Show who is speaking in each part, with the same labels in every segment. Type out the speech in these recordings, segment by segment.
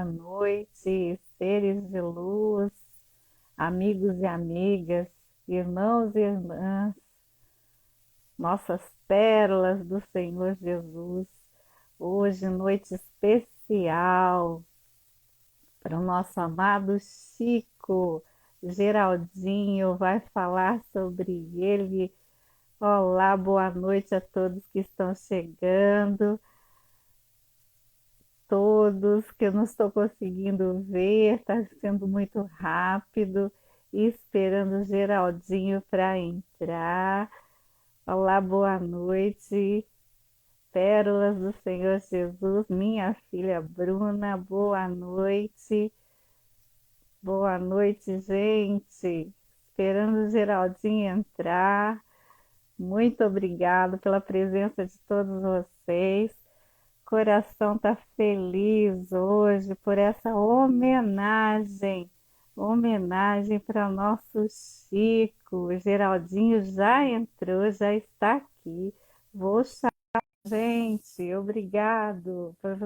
Speaker 1: boa noite, seres de luz, amigos e amigas, irmãos e irmãs, nossas pérolas do Senhor Jesus. Hoje, noite especial para o nosso amado Chico. Geraldinho vai falar sobre ele. Olá, boa noite a todos que estão chegando. Todos que eu não estou conseguindo ver, está sendo muito rápido, e esperando o Geraldinho para entrar. Olá, boa noite, pérolas do Senhor Jesus, minha filha Bruna, boa noite, gente. Esperando o Geraldinho entrar. Muito obrigado pela presença de todos vocês. Coração está feliz hoje por essa homenagem para nosso Chico. O Geraldinho já entrou, já está aqui. Vou chamar, gente. Obrigado por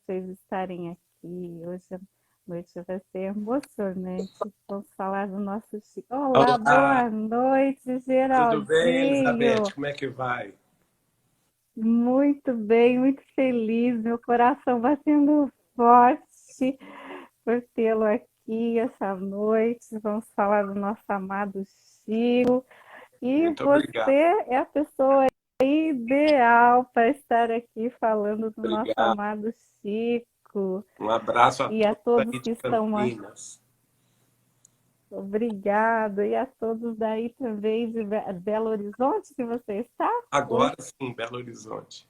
Speaker 1: vocês estarem aqui. Hoje a noite vai ser emocionante. Vamos falar do nosso Chico. Olá,
Speaker 2: Olá,
Speaker 1: boa noite,
Speaker 2: tudo bem,
Speaker 1: Geraldinho.
Speaker 2: Elizabeth? Como é que vai?
Speaker 1: Muito bem, muito feliz, meu coração batendo forte por tê-lo aqui essa noite. Vamos falar do nosso amado Chico. E
Speaker 2: Muito obrigado.
Speaker 1: você é a pessoa ideal para estar aqui falando do nosso
Speaker 2: Obrigado.
Speaker 1: amado Chico.
Speaker 2: Um abraço a
Speaker 1: E a
Speaker 2: todos
Speaker 1: todos
Speaker 2: aí
Speaker 1: que
Speaker 2: de
Speaker 1: estão aqui.
Speaker 2: Campinas.
Speaker 1: Obrigado. E a todos daí também de Belo Horizonte que você está hoje.
Speaker 2: Agora sim, Belo Horizonte.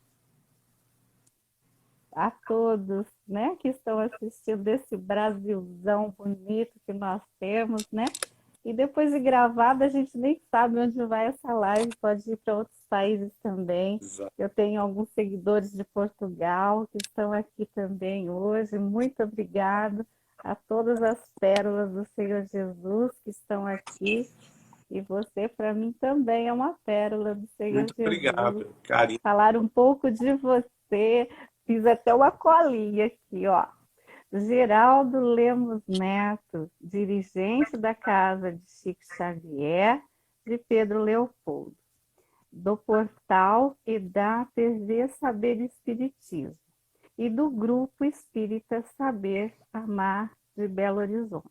Speaker 1: A todos, né, que estão assistindo esse Brasilzão bonito que nós temos, né? E depois de gravada, a gente nem sabe onde vai essa live, pode ir para outros países também.
Speaker 2: Exato.
Speaker 1: Eu tenho alguns seguidores de Portugal que estão aqui também hoje. Muito obrigado a todas as pérolas do Senhor Jesus que estão aqui. E você, para mim, também é uma pérola do Senhor
Speaker 2: Muito
Speaker 1: Jesus.
Speaker 2: obrigado, carinho.
Speaker 1: Falar um pouco de você. Fiz até uma colinha aqui, ó. Geraldo Lemos Neto, dirigente da Casa de Chico Xavier, de Pedro Leopoldo, do portal e da TV Saber Espiritismo, e do Grupo Espírita Saber Amar de Belo Horizonte.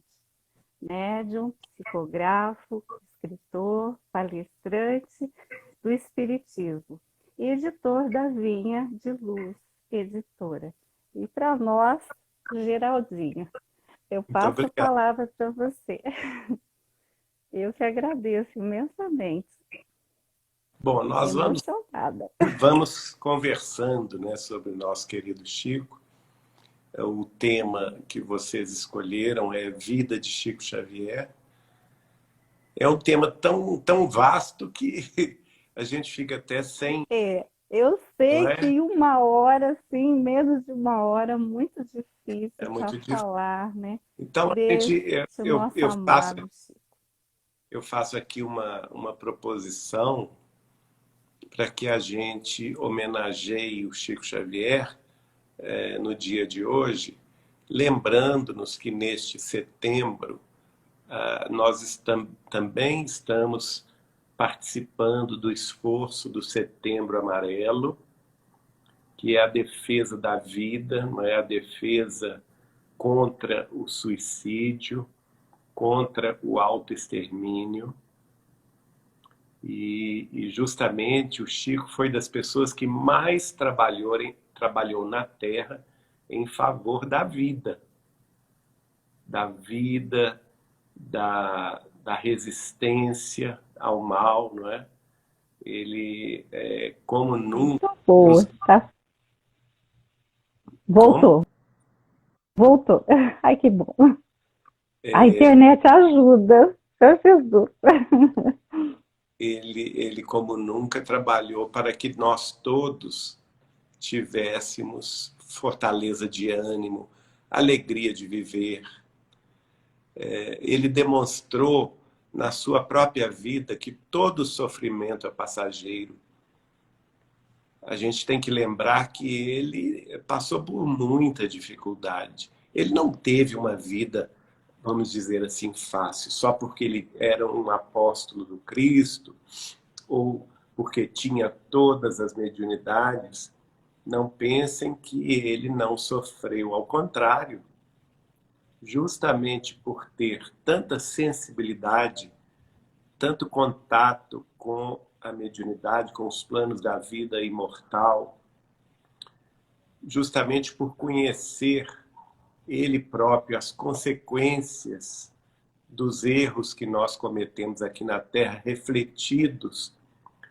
Speaker 1: Médium, psicógrafo, escritor, palestrante do Espiritismo, e editor da Vinha de Luz, editora. E para nós, Geraldinho, eu
Speaker 2: Muito
Speaker 1: passo a
Speaker 2: obrigado.
Speaker 1: palavra para você. Eu que agradeço imensamente.
Speaker 2: Bom, nós
Speaker 1: Emocionada.
Speaker 2: vamos conversando, né, sobre o nosso querido Chico. O tema que vocês escolheram é Vida de Chico Xavier. É um tema tão vasto que a gente fica até sem,
Speaker 1: Eu
Speaker 2: não
Speaker 1: sei que
Speaker 2: é?
Speaker 1: em uma hora, sim, menos de uma hora, muito
Speaker 2: É
Speaker 1: difícil para
Speaker 2: muito difícil.
Speaker 1: falar, né?
Speaker 2: Então,
Speaker 1: Desse nosso amado Chico.
Speaker 2: eu faço aqui uma proposição para que a gente homenageie o Chico Xavier no dia de hoje, lembrando-nos que neste setembro nós também estamos participando do esforço do Setembro Amarelo, que é a defesa da vida, não é a defesa contra o suicídio, contra o autoextermínio. E justamente o Chico foi das pessoas que mais trabalhou na Terra em favor da vida, da resistência ao mal, não é? Ele, como nunca,
Speaker 1: Muito boa,
Speaker 2: nos...
Speaker 1: tá?
Speaker 2: Como?
Speaker 1: Voltou, voltou. Ai, que bom. A
Speaker 2: É,
Speaker 1: internet ajuda. Meu Jesus.
Speaker 2: ele, como nunca, trabalhou para que nós todos tivéssemos fortaleza de ânimo, alegria de viver. Ele demonstrou na sua própria vida que todo sofrimento é passageiro. A gente tem que lembrar que ele passou por muita dificuldade Ele não teve uma vida, vamos dizer assim, fácil, só porque ele era um apóstolo do Cristo, ou porque tinha todas as mediunidades. Não pensem que ele não sofreu, ao contrário, justamente por ter tanta sensibilidade, tanto contato com a mediunidade, com os planos da vida imortal, justamente por conhecer ele próprio as consequências dos erros que nós cometemos aqui na Terra, refletidos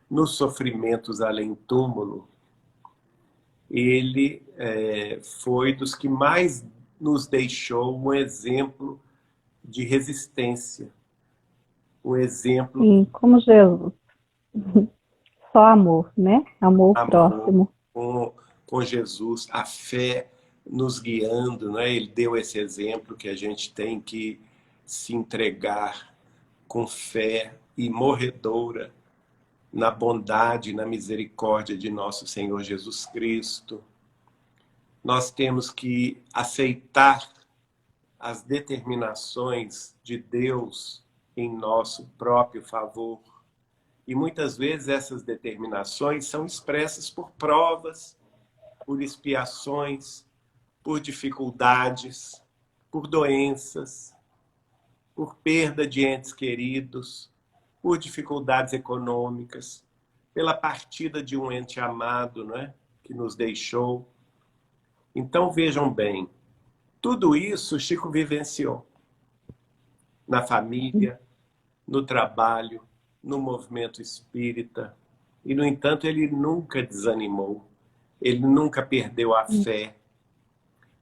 Speaker 2: nos sofrimentos além-túmulo, ele foi dos que mais nos deixou um exemplo de resistência, um exemplo...
Speaker 1: Sim, como Jesus. Só amor, né? Amor próximo.
Speaker 2: Com Jesus, a fé nos guiando, né? Ele deu esse exemplo que a gente tem que se entregar com fé e morredoura na bondade e na misericórdia de nosso Senhor Jesus Cristo. Nós temos que aceitar as determinações de Deus em nosso próprio favor. E muitas vezes essas determinações são expressas por provas, por expiações, por dificuldades, por doenças, por perda de entes queridos, por dificuldades econômicas, pela partida de um ente amado, não é? Que nos deixou. Então vejam bem, tudo isso Chico vivenciou na família, no trabalho, no movimento espírita. E, no entanto, ele nunca desanimou, ele nunca perdeu a fé.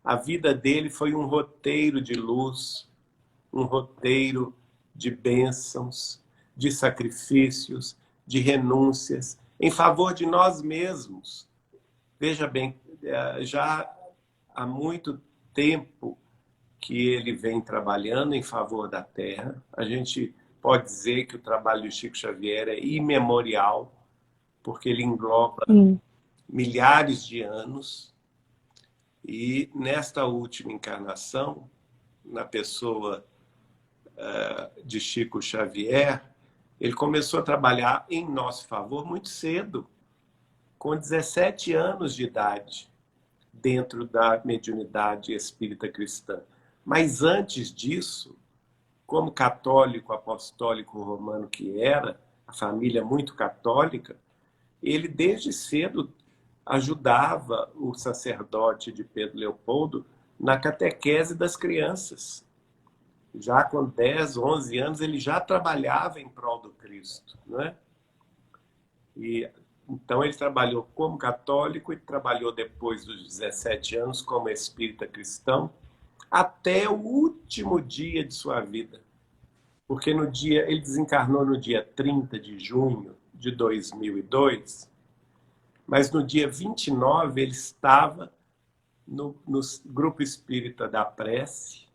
Speaker 2: A vida dele foi um roteiro de luz, um roteiro de bênçãos, de sacrifícios, de renúncias, em favor de nós mesmos. Veja bem, já há muito tempo que ele vem trabalhando em favor da Terra. A gente pode dizer que o trabalho de Chico Xavier é imemorial, porque ele engloba milhares de anos. E nesta última encarnação, na pessoa de Chico Xavier, ele começou a trabalhar em nosso favor muito cedo, com 17 anos de idade, dentro da mediunidade espírita cristã. Mas antes disso, como católico apostólico romano que era, a família muito católica, ele desde cedo ajudava o sacerdote de Pedro Leopoldo na catequese das crianças. Já com 10, 11 anos, ele já trabalhava em prol do Cristo, não é? E então ele trabalhou como católico e trabalhou depois dos 17 anos como espírita cristão até o último dia de sua vida. Porque ele desencarnou no dia 30 de junho de 2002, mas no dia 29 ele estava no grupo espírita da prece,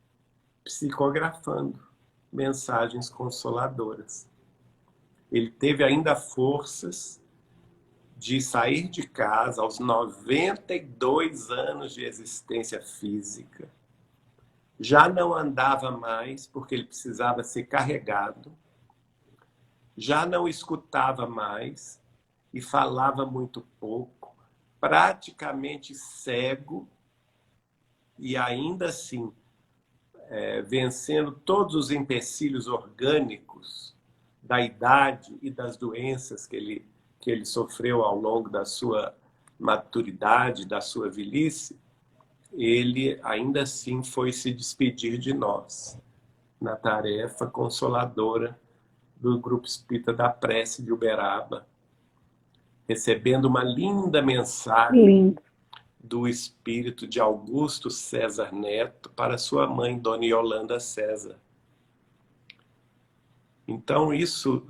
Speaker 2: psicografando mensagens consoladoras. Ele teve ainda forças de sair de casa aos 92 anos de existência física. Já não andava mais, porque ele precisava ser carregado. Já não escutava mais e falava muito pouco, praticamente cego, e ainda assim vencendo todos os empecilhos orgânicos da idade e das doenças que ele sofreu ao longo da sua maturidade, da sua velhice. Ele ainda assim foi se despedir de nós na tarefa consoladora do Grupo Espírita da Prece de Uberaba, recebendo uma linda mensagem do espírito de Augusto César Neto para sua mãe, Dona Yolanda César. Então isso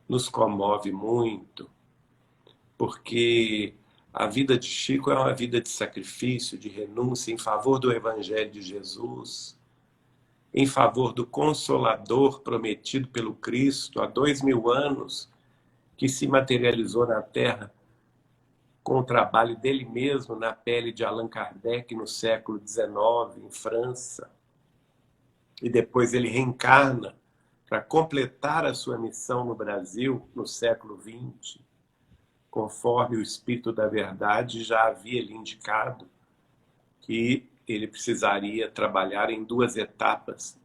Speaker 2: nos comove muito, porque a vida de Chico é uma vida de sacrifício, de renúncia em favor do Evangelho de Jesus, em favor do Consolador prometido pelo Cristo há 2000 anos, que se materializou na Terra com o trabalho dele mesmo na pele de Allan Kardec no século XIX, em França. E depois ele reencarna para completar a sua missão no Brasil, no século XX, conforme o Espírito da Verdade já havia lhe indicado que ele precisaria trabalhar em duas etapas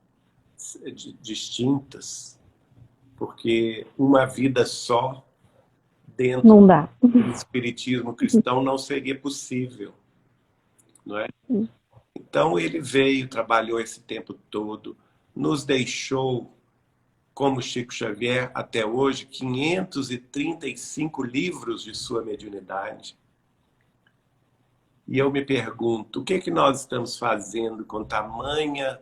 Speaker 2: distintas, porque uma vida só dentro
Speaker 1: Não dá.
Speaker 2: do espiritismo cristão não seria possível, não é? Então ele veio, trabalhou esse tempo todo, nos deixou, como Chico Xavier, até hoje, 535 livros de sua mediunidade. E eu me pergunto, o que é que nós estamos fazendo com tamanha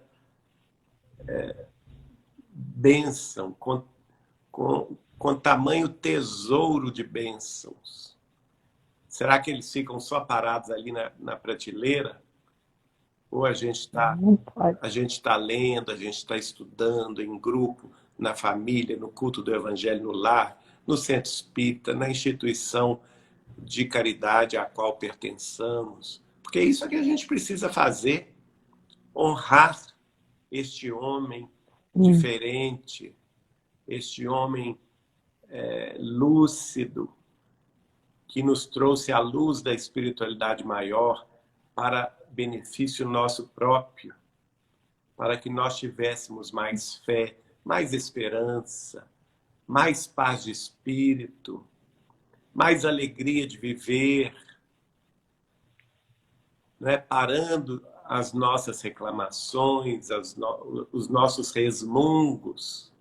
Speaker 2: bênção, com tamanho tesouro de bênçãos? Será que eles ficam só parados ali na prateleira? Ou a gente está lendo, a gente está estudando em grupo, na família, no culto do Evangelho no lar, no centro espírita, na instituição de caridade a qual pertençamos? Porque é isso que a gente precisa fazer, honrar este homem diferente, este homem lúcido, que nos trouxe a luz da espiritualidade maior para benefício nosso próprio, para que nós tivéssemos mais fé, mais esperança, mais paz de espírito, mais alegria de viver, né? Parando as nossas reclamações, os nossos resmungos,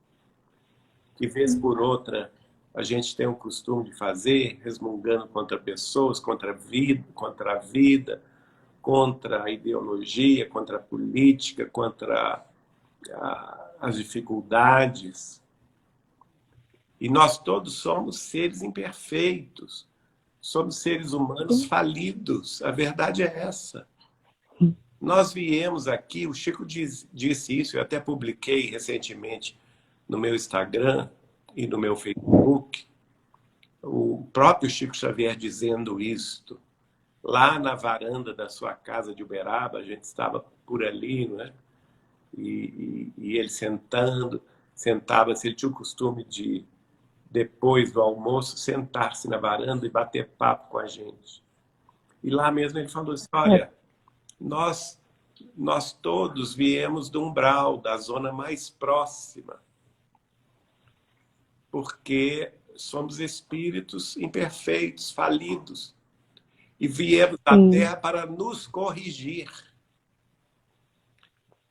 Speaker 2: que vez por outra a gente tem o costume de fazer, resmungando contra pessoas, contra a vida, contra a ideologia, contra a política, contra as dificuldades. E nós todos somos seres imperfeitos, somos seres humanos falidos. A verdade é essa. Nós viemos aqui, o Chico disse isso, eu até publiquei recentemente no meu Instagram e no meu Facebook, o próprio Chico Xavier dizendo isto. Lá na varanda da sua casa de Uberaba, a gente estava por ali, né? E ele sentava-se, ele tinha o costume de, depois do almoço, sentar-se na varanda e bater papo com a gente. E lá mesmo ele falou assim, olha, nós todos viemos do umbral, da zona mais próxima, porque somos espíritos imperfeitos, falidos, e viemos à Terra para nos corrigir,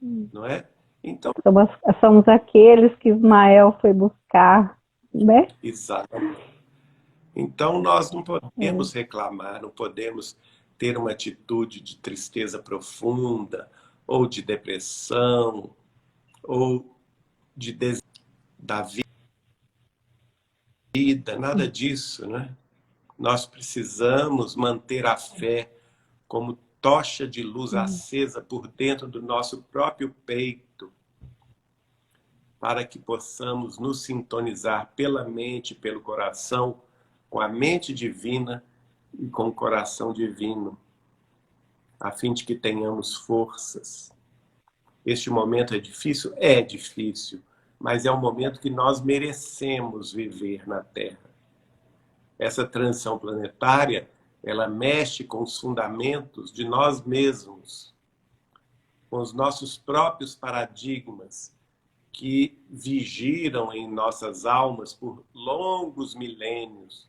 Speaker 2: não é? Então,
Speaker 1: somos aqueles que Ismael foi buscar, né?
Speaker 2: Exatamente. Então, nós não podemos reclamar, não podemos ter uma atitude de tristeza profunda, ou de depressão, ou de da vida, nada disso, né? Nós precisamos manter a fé como tocha de luz acesa por dentro do nosso próprio peito, para que possamos nos sintonizar pela mente, pelo coração, com a mente divina e com o coração divino, a fim de que tenhamos forças. Este momento é difícil? É difícil, mas é um momento que nós merecemos viver na Terra. Essa transição planetária, ela mexe com os fundamentos de nós mesmos, com os nossos próprios paradigmas que vigiram em nossas almas por longos milênios,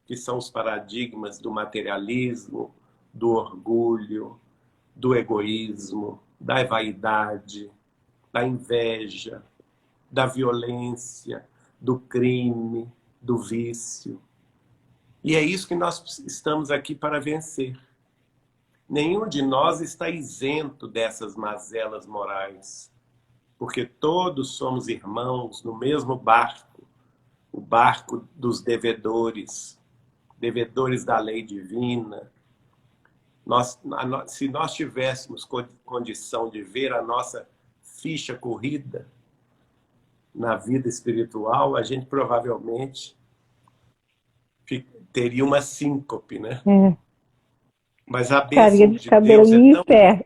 Speaker 2: que são os paradigmas do materialismo, do orgulho, do egoísmo, da vaidade, da inveja, da violência, do crime, do vício. E é isso que nós estamos aqui para vencer. Nenhum de nós está isento dessas mazelas morais, porque todos somos irmãos no mesmo barco, o barco dos devedores, devedores da lei divina. Se nós tivéssemos condição de ver a nossa ficha corrida na vida espiritual, a gente provavelmente teria uma síncope, né?
Speaker 1: É.
Speaker 2: Mas a
Speaker 1: Ficaria
Speaker 2: bênção
Speaker 1: de
Speaker 2: de Deus é
Speaker 1: cabelinho em
Speaker 2: tão
Speaker 1: pé.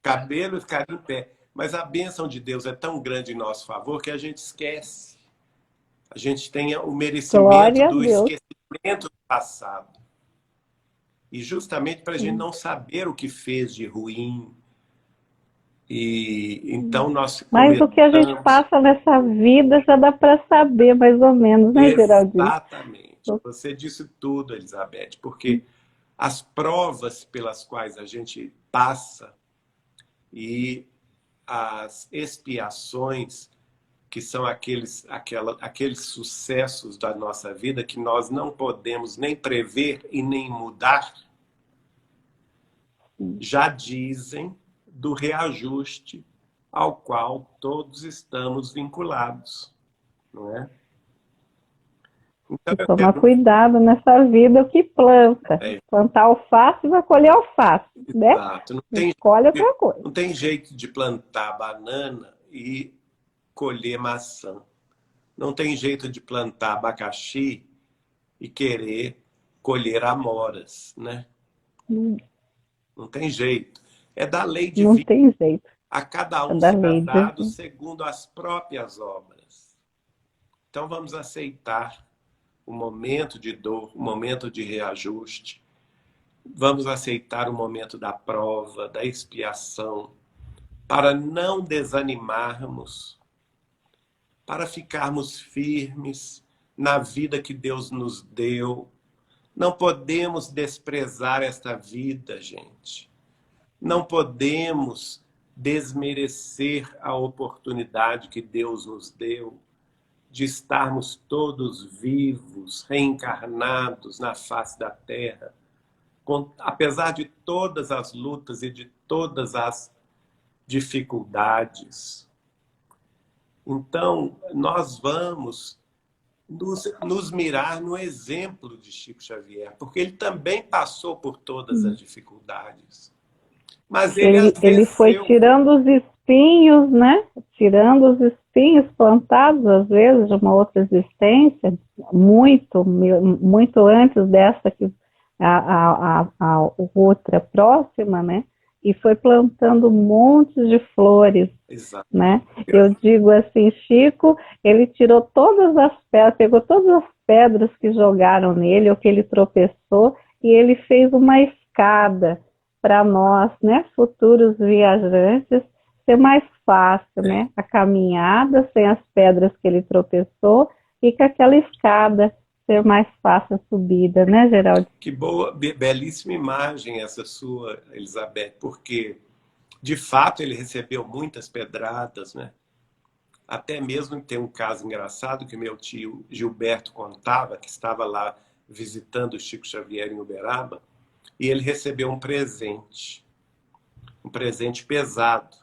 Speaker 2: cabelo ficaria em pé. Mas a bênção de Deus é tão grande em nosso favor que a gente esquece. A gente tem o merecimento
Speaker 1: Glória a
Speaker 2: do
Speaker 1: Deus.
Speaker 2: esquecimento do passado. E justamente para a gente não saber o que fez de ruim. E então nós
Speaker 1: Mas o que a gente
Speaker 2: começamos.
Speaker 1: passa nessa vida já dá para saber mais ou menos, né, Geraldinho?
Speaker 2: Exatamente. Você disse tudo, Elizabeth, porque as provas pelas quais a gente passa e as expiações, que são aqueles sucessos da nossa vida que nós não podemos nem prever e nem mudar, já dizem do reajuste ao qual todos estamos vinculados, não é? Então,
Speaker 1: E tomar cuidado nessa vida o que planta.
Speaker 2: é,
Speaker 1: Plantar alface vai colher alface, né?
Speaker 2: exato.
Speaker 1: Escolhe outra coisa.
Speaker 2: Não tem jeito de plantar banana e colher maçã. Não tem jeito de plantar abacaxi e querer colher amoras, né? Não tem jeito. É da lei
Speaker 1: Não
Speaker 2: divina.
Speaker 1: tem jeito.
Speaker 2: A cada
Speaker 1: É
Speaker 2: um
Speaker 1: da
Speaker 2: será
Speaker 1: lei
Speaker 2: dado
Speaker 1: divina.
Speaker 2: segundo as próprias obras. Então vamos aceitar o momento de dor, o momento de reajuste. Vamos aceitar o momento da prova, da expiação, para não desanimarmos, para ficarmos firmes na vida que Deus nos deu. Não podemos desprezar esta vida, gente. Não podemos desmerecer a oportunidade que Deus nos deu de estarmos todos vivos, reencarnados na face da Terra, apesar de todas as lutas e de todas as dificuldades. Então, nós vamos nos mirar no exemplo de Chico Xavier, porque ele também passou por todas as dificuldades. Mas ele as
Speaker 1: Ele foi
Speaker 2: venceu.
Speaker 1: tirando os espinhos, né? Tirando os espinhos plantados, às vezes, de uma outra existência, muito antes dessa que a outra próxima, né? E foi plantando montes de flores,
Speaker 2: Exato.
Speaker 1: né? Eu digo assim, Chico, ele tirou todas as pedras, pegou todas as pedras que jogaram nele, ou que ele tropeçou, e ele fez uma escada para nós, né, futuros viajantes, ser mais fácil, né? A caminhada sem as pedras que ele tropeçou e com aquela escada ser mais fácil a subida, né, Geraldo?
Speaker 2: Que boa, belíssima imagem essa sua, Elizabeth, porque de fato ele recebeu muitas pedradas, né? Até mesmo tem um caso engraçado que meu tio Gilberto contava, que estava lá visitando o Chico Xavier em Uberaba, e ele recebeu um presente pesado.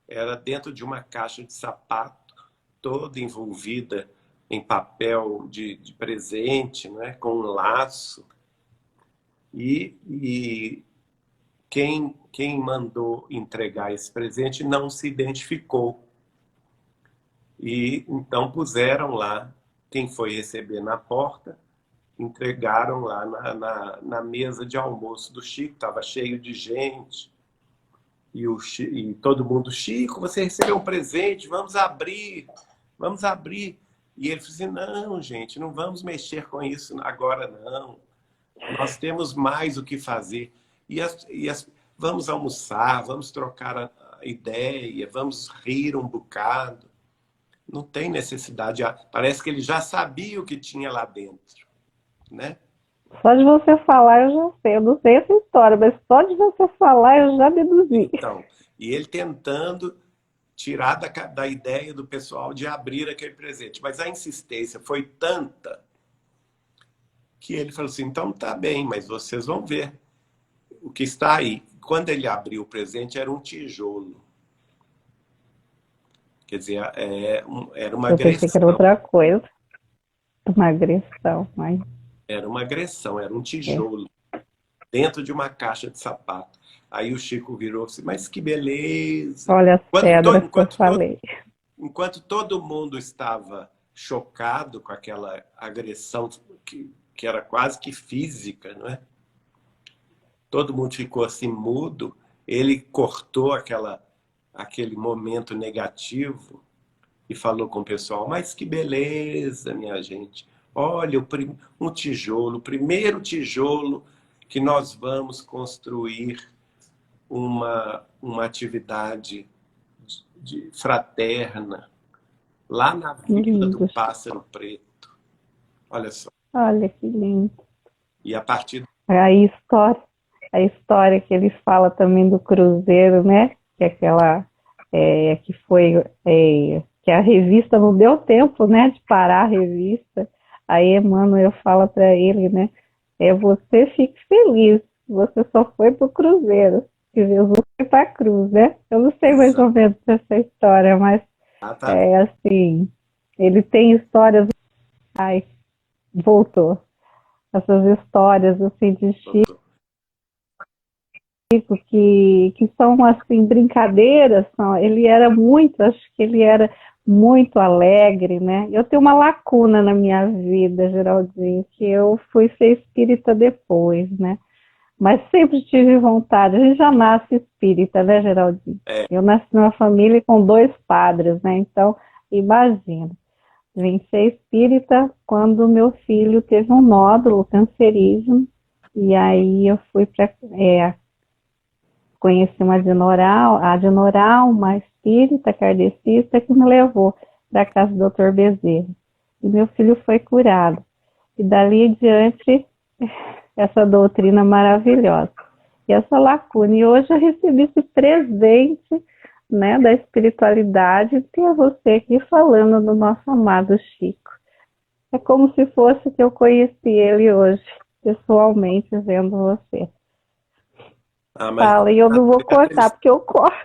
Speaker 2: Era dentro de uma caixa de sapato, toda envolvida em papel de presente, né, com um laço. E quem mandou entregar esse presente não se identificou. E então puseram lá quem foi receber na porta, entregaram lá na mesa de almoço do Chico, estava cheio de gente. E todo mundo, Chico, você recebeu um presente, vamos abrir, vamos abrir. E ele falou assim, não, gente, não vamos mexer com isso agora, não. Nós temos mais o que fazer. Vamos almoçar, vamos trocar a ideia, vamos rir um bocado. Não tem necessidade. Parece que ele já sabia o que tinha lá dentro, né?
Speaker 1: Só de você falar eu já sei. Eu não sei essa história, mas só de você falar eu já deduzi.
Speaker 2: Então, e ele tentando tirar da ideia do pessoal de abrir aquele presente. Mas a insistência foi tanta que ele falou assim, então tá bem, mas vocês vão ver o que está aí. Quando ele abriu o presente, era um tijolo. Quer dizer, era uma
Speaker 1: Eu pensei que era
Speaker 2: agressão.
Speaker 1: outra coisa. Uma agressão, mas...
Speaker 2: Era uma agressão, era um tijolo dentro de uma caixa de sapato. Aí o Chico virou assim, mas que beleza!
Speaker 1: Olha as pedras que eu falei.
Speaker 2: Enquanto todo mundo estava chocado com aquela agressão que era quase que física, não é? Todo mundo ficou assim mudo, ele cortou aquele momento negativo e falou com o pessoal, mas que beleza, minha gente. Olha, um tijolo, o primeiro tijolo que nós vamos construir uma atividade fraterna lá na Vila do
Speaker 1: Lindo.
Speaker 2: Pássaro Preto. Olha só.
Speaker 1: Olha que lindo.
Speaker 2: E a partir
Speaker 1: A história que ele fala também do Cruzeiro, né? Que é aquela que foi que a revista não deu tempo, né, de parar a revista. Aí Emmanuel fala para ele, né? Você fique feliz, você só foi pro Cruzeiro, que Jesus foi para a cruz, né? Eu não sei mais ou menos essa história, mas
Speaker 2: exatamente.
Speaker 1: assim, ele tem histórias. Ai, voltou. Essas histórias assim de que são assim brincadeiras, ele era muito, acho que ele era muito alegre, né? Eu tenho uma lacuna na minha vida, Geraldinho, que eu fui ser espírita depois, né? Mas sempre tive vontade. A gente já nasce espírita, né, Geraldinho? Eu nasci numa família com 2 padres, né? Então, imagina. Vim ser espírita quando meu filho teve um nódulo cancerígeno, e aí eu fui para conheci uma adenoral, uma espírita kardecista que me levou para a casa do Dr. Bezerra. E meu filho foi curado. E dali em diante, essa doutrina maravilhosa. E essa lacuna. E hoje eu recebi esse presente, né, da espiritualidade e ter você aqui falando do nosso amado Chico. É como se fosse que eu conheci ele hoje, pessoalmente, vendo você.
Speaker 2: Mas
Speaker 1: Fala, e eu não vou cortar, porque eu corto.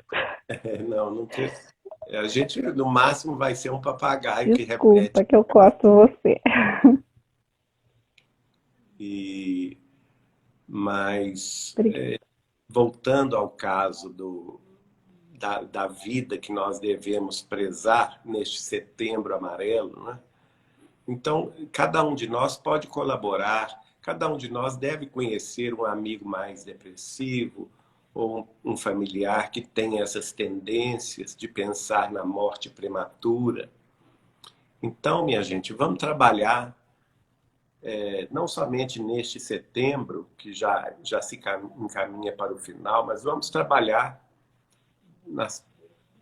Speaker 2: não tem. A gente, no máximo, vai ser um papagaio que repete.
Speaker 1: Desculpa que eu corto você.
Speaker 2: Mas, voltando ao caso da vida que nós devemos prezar neste setembro amarelo, né? Então, cada um de nós pode colaborar, cada um de nós deve conhecer um amigo mais depressivo ou um familiar que tem essas tendências de pensar na morte prematura. Então, minha gente, vamos trabalhar não somente neste setembro, que já se encaminha para o final, mas vamos trabalhar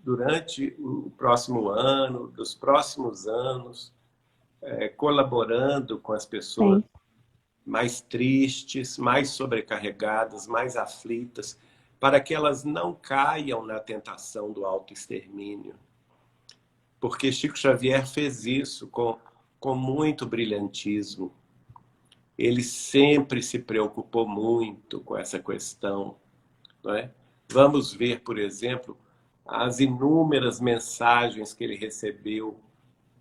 Speaker 2: durante o próximo ano, dos próximos anos, colaborando com as pessoas
Speaker 1: Sim.
Speaker 2: mais tristes, mais sobrecarregadas, mais aflitas, para que elas não caiam na tentação do autoextermínio. Porque Chico Xavier fez isso com muito brilhantismo. Ele sempre se preocupou muito com essa questão, não é? Vamos ver, por exemplo, as inúmeras mensagens que ele recebeu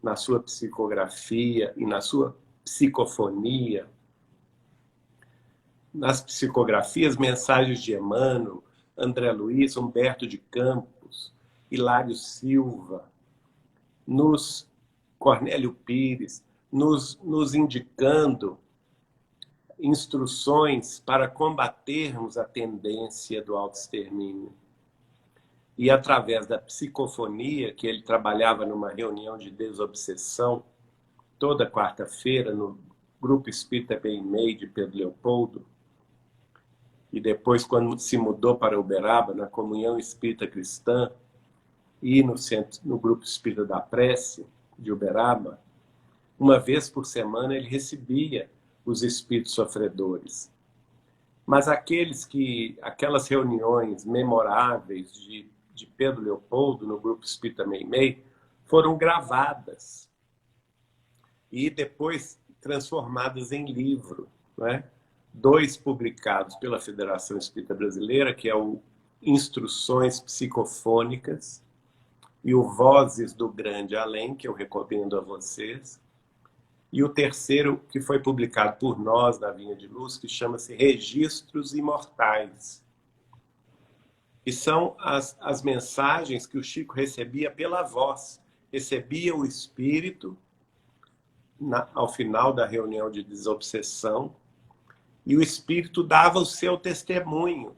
Speaker 2: na sua psicografia e na sua psicofonia. Nas psicografias, mensagens de Emmanuel, André Luiz, Humberto de Campos, Hilário Silva, Cornélio Pires, nos indicando instruções para combatermos a tendência do autoextermínio. E através da psicofonia, que ele trabalhava numa reunião de desobsessão, toda quarta-feira, no Grupo Espírita Bem-Meio de Pedro Leopoldo, e depois, quando se mudou para Uberaba, na Comunhão Espírita Cristã, e no Grupo Espírita da Prece, de Uberaba, uma vez por semana ele recebia os espíritos sofredores. Mas aquelas reuniões memoráveis de Pedro Leopoldo, no Grupo Espírita Meimei, foram gravadas e depois transformadas em livro, não é? 2 publicados pela Federação Espírita Brasileira, que é o Instruções Psicofônicas e o Vozes do Grande Além, que eu recomendo a vocês. E o terceiro, que foi publicado por nós na Vinha de Luz, que chama-se Registros Imortais. E são as mensagens que o Chico recebia pela voz. Recebia o Espírito ao final da reunião de desobsessão, e o Espírito dava o seu testemunho.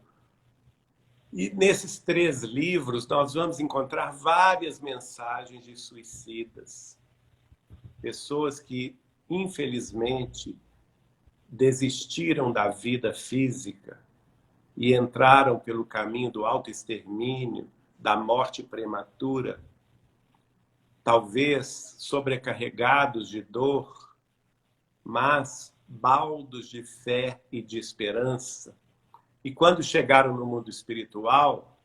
Speaker 2: E nesses 3 livros nós vamos encontrar várias mensagens de suicidas. Pessoas que, infelizmente, desistiram da vida física e entraram pelo caminho do autoextermínio, da morte prematura, talvez sobrecarregados de dor, mas baldos de fé e de esperança. E quando chegaram no mundo espiritual,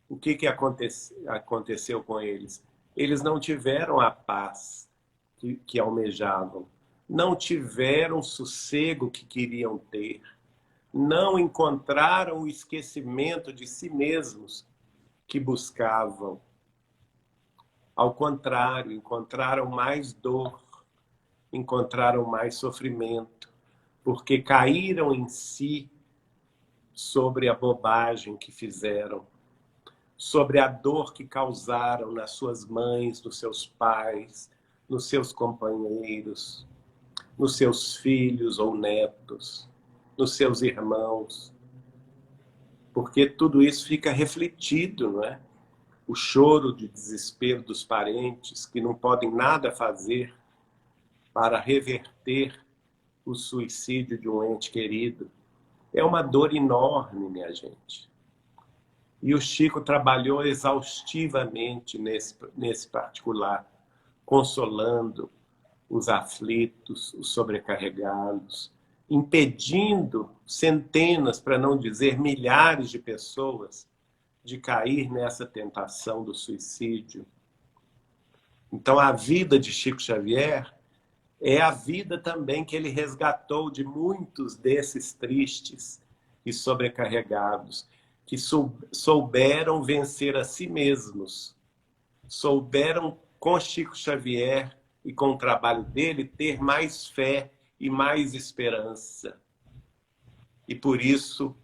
Speaker 2: o que aconteceu com eles? Eles não tiveram a paz que almejavam, não tiveram o sossego que queriam ter, não encontraram o esquecimento de si mesmos que buscavam. Ao contrário, encontraram mais dor, encontraram mais sofrimento, porque caíram em si sobre a bobagem que fizeram, sobre a dor que causaram nas suas mães, nos seus pais, nos seus companheiros, nos seus filhos ou netos, nos seus irmãos. Porque tudo isso fica refletido, não é? O choro de desespero dos parentes que não podem nada fazer para reverter o suicídio de um ente querido. É uma dor enorme, minha gente. E o Chico trabalhou exaustivamente nesse particular, consolando os aflitos, os sobrecarregados, impedindo centenas, para não dizer milhares de pessoas de cair nessa tentação do suicídio. Então, a vida de Chico Xavier é a vida também que ele resgatou de muitos desses tristes e sobrecarregados, que souberam vencer a si mesmos, souberam, com Chico Xavier e com o trabalho dele, ter mais fé e mais esperança. E por isso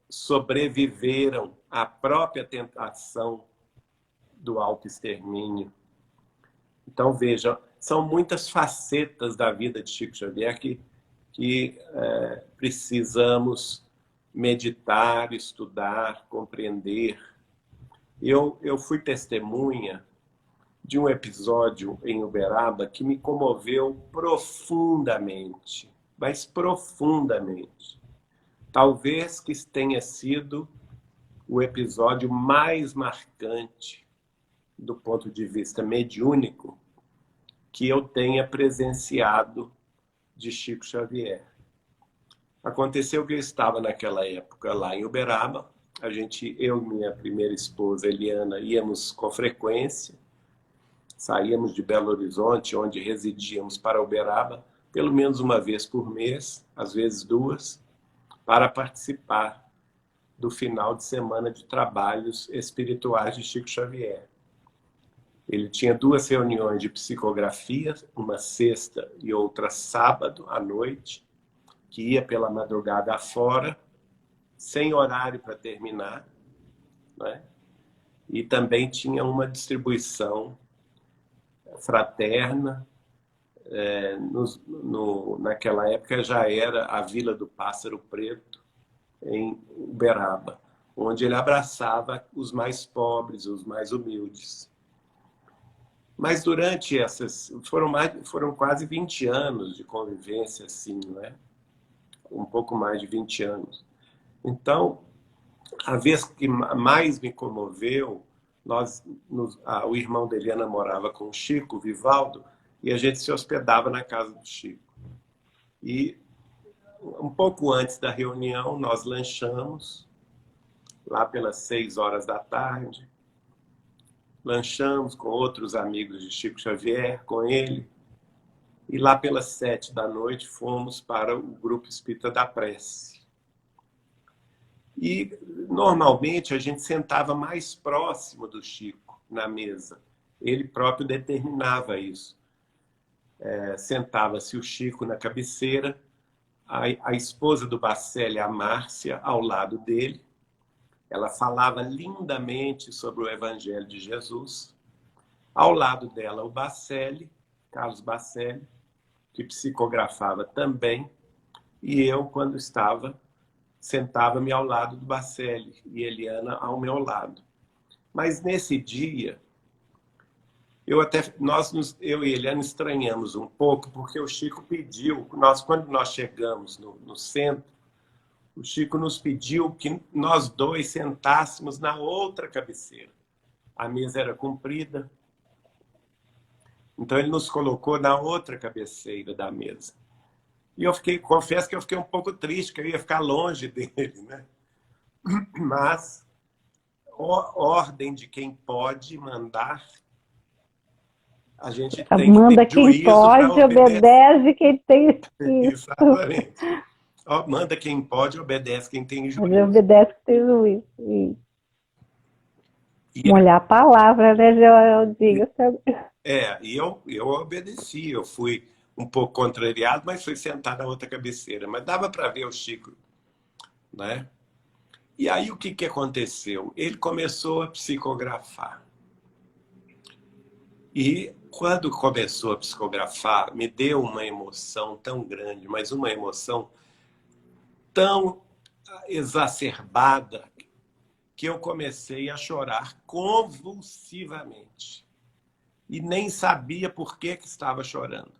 Speaker 2: sobreviveram à própria tentação do autoextermínio. Então, veja, são muitas facetas da vida de Chico Xavier que precisamos meditar, estudar, compreender. Eu fui testemunha de um episódio em Uberaba que me comoveu profundamente, mas profundamente. Talvez que tenha sido o episódio mais marcante do ponto de vista mediúnico que eu tenha presenciado de Chico Xavier. Aconteceu que eu estava naquela época lá em Uberaba, eu e minha primeira esposa, Eliana, íamos com frequência, saíamos de Belo Horizonte, onde residíamos, para Uberaba, pelo menos uma vez por mês, às vezes 2, para participar do final de semana de trabalhos espirituais de Chico Xavier. Ele tinha 2 reuniões de psicografia, uma sexta e outra sábado à noite, que ia pela madrugada afora, sem horário para terminar, né? E também tinha uma distribuição fraterna. Naquela época já era a Vila do Pássaro Preto, em Uberaba, onde ele abraçava os mais pobres, os mais humildes. Mas durante foram quase 20 anos de convivência assim, não é? Um pouco mais de 20 anos. Então, a vez que mais me comoveu, o irmão da Eliana morava com o Chico, o Vivaldo, e a gente se hospedava na casa do Chico. E um pouco antes da reunião, nós lanchamos, lá pelas 6 horas da tarde. Lanchamos com outros amigos de Chico Xavier, com ele. E lá pelas 7 da noite fomos para o Grupo Espírita da Prece. E normalmente a gente sentava mais próximo do Chico na mesa. Ele próprio determinava isso. Sentava-se o Chico na cabeceira, a esposa do Bacelli, a Márcia, ao lado dele. Ela falava lindamente sobre o Evangelho de Jesus. Ao lado dela, o Bacelli, Carlos Bacelli, que psicografava também, e eu, quando estava, sentava-me ao lado do Bacelli e Eliana ao meu lado. Mas nesse dia, eu e Eliana estranhamos um pouco, porque o Chico pediu, quando nós chegamos no centro, o Chico nos pediu que nós dois sentássemos na outra cabeceira. A mesa era comprida, então ele nos colocou na outra cabeceira da mesa. E confesso que eu fiquei um pouco triste, que eu ia ficar longe dele, né? Mas, ordem de quem pode mandar, a gente tem que
Speaker 1: Manda
Speaker 2: ter
Speaker 1: quem
Speaker 2: juízo para
Speaker 1: pode,
Speaker 2: obedecer.
Speaker 1: obedece quem tem juízo.
Speaker 2: Exatamente. Manda quem pode, obedece quem tem juízo.
Speaker 1: Obedece quem tem juízo.
Speaker 2: E
Speaker 1: molhar a palavra, né, Joel? Diga.
Speaker 2: e eu obedeci. Eu fui um pouco contrariado, mas fui sentar na outra cabeceira. Mas dava para ver o Chico, né? E aí o que aconteceu? Ele começou a psicografar. E quando começou a psicografar, me deu uma emoção tão grande, mas uma emoção tão exacerbada, que eu comecei a chorar convulsivamente. E nem sabia por que estava chorando.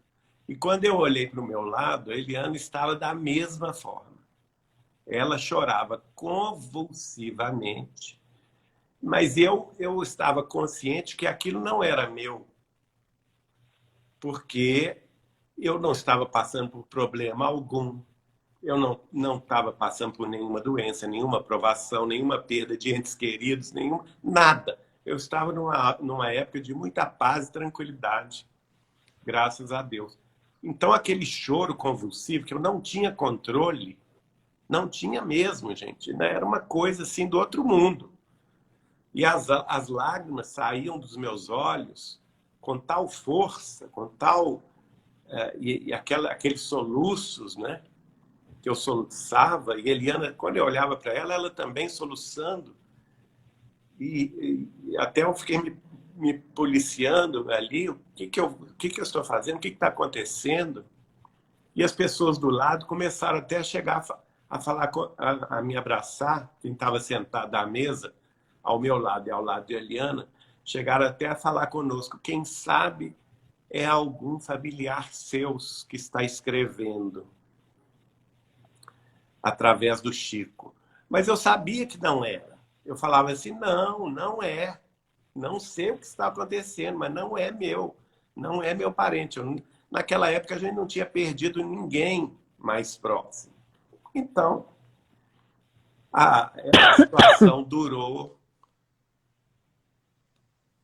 Speaker 2: E quando eu olhei para o meu lado, a Eliana estava da mesma forma. Ela chorava convulsivamente, mas eu estava consciente que aquilo não era meu, porque eu não estava passando por problema algum. Eu não estava passando por nenhuma doença, nenhuma provação, nenhuma perda de entes queridos, nada. Eu estava numa época de muita paz e tranquilidade, graças a Deus. Então, aquele choro convulsivo, que eu não tinha controle, não tinha mesmo, gente, né? Era uma coisa assim do outro mundo. E as lágrimas saíam dos meus olhos com tal força, com tal... aqueles soluços, né? Que eu soluçava, e Eliana, quando eu olhava para ela, ela também soluçando. E até eu fiquei me policiando ali, o que eu estou fazendo, o que está acontecendo. E as pessoas do lado começaram até a chegar a falar, a me abraçar, quem estava sentado à mesa, ao meu lado e ao lado de Eliana, chegaram até a falar conosco, quem sabe é algum familiar seu que está escrevendo através do Chico. Mas eu sabia que não era. Eu falava assim, não é. Não sei o que está acontecendo, mas não é meu. Não é meu parente. Naquela época a gente não tinha perdido ninguém mais próximo. Então, essa situação durou,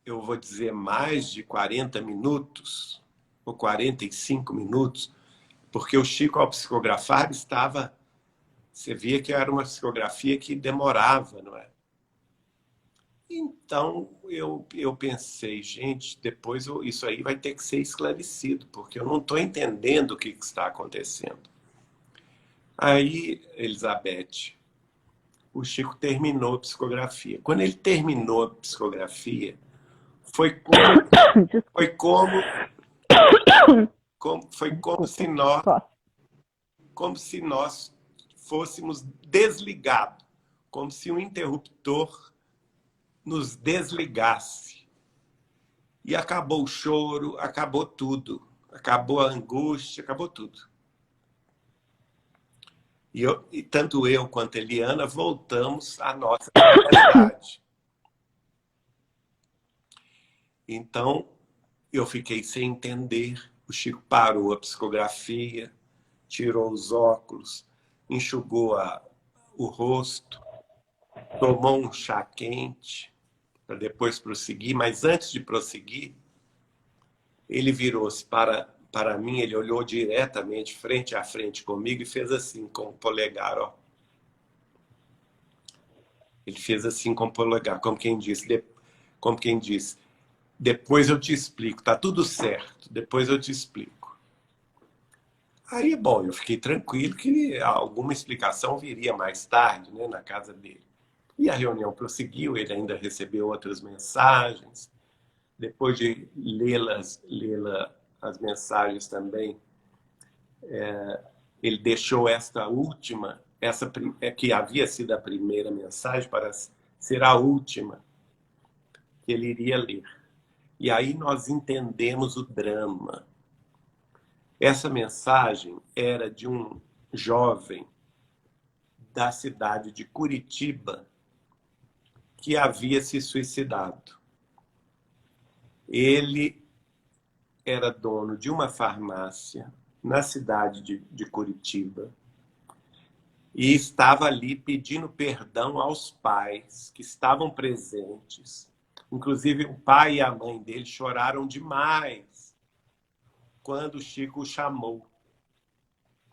Speaker 2: eu vou dizer, mais de 40 minutos, ou 45 minutos, porque o Chico, ao psicografar, estava... Você via que era uma psicografia que demorava, não é? Então, eu pensei, gente, depois isso aí vai ter que ser esclarecido, porque eu não estou entendendo o que está acontecendo. Aí, Elizabeth, o Chico terminou a psicografia. Quando ele terminou a psicografia, foi como se nós fôssemos desligados, como se um interruptor nos desligasse. E acabou o choro, acabou tudo. Acabou a angústia, acabou tudo. E tanto eu quanto a Eliana voltamos à nossa realidade. Então, eu fiquei sem entender. O Chico parou a psicografia, tirou os óculos, enxugou o rosto, tomou um chá quente para depois prosseguir. Mas antes de prosseguir, ele virou-se para mim, ele olhou diretamente, frente a frente comigo e fez assim com o polegar, ó. Ele fez assim com o polegar, como quem disse, depois eu te explico, tá tudo certo, depois eu te explico. Aí, bom, eu fiquei tranquilo que alguma explicação viria mais tarde, né, na casa dele. E a reunião prosseguiu, ele ainda recebeu outras mensagens. Depois de lê-las as mensagens também, Ele deixou esta última, que havia sido a primeira mensagem, para ser a última que ele iria ler. E aí nós entendemos o drama. Essa mensagem era de um jovem da cidade de Curitiba que havia se suicidado. Ele era dono de uma farmácia na cidade de Curitiba e estava ali pedindo perdão aos pais que estavam presentes. Inclusive, o pai e a mãe dele choraram demais quando o Chico o chamou.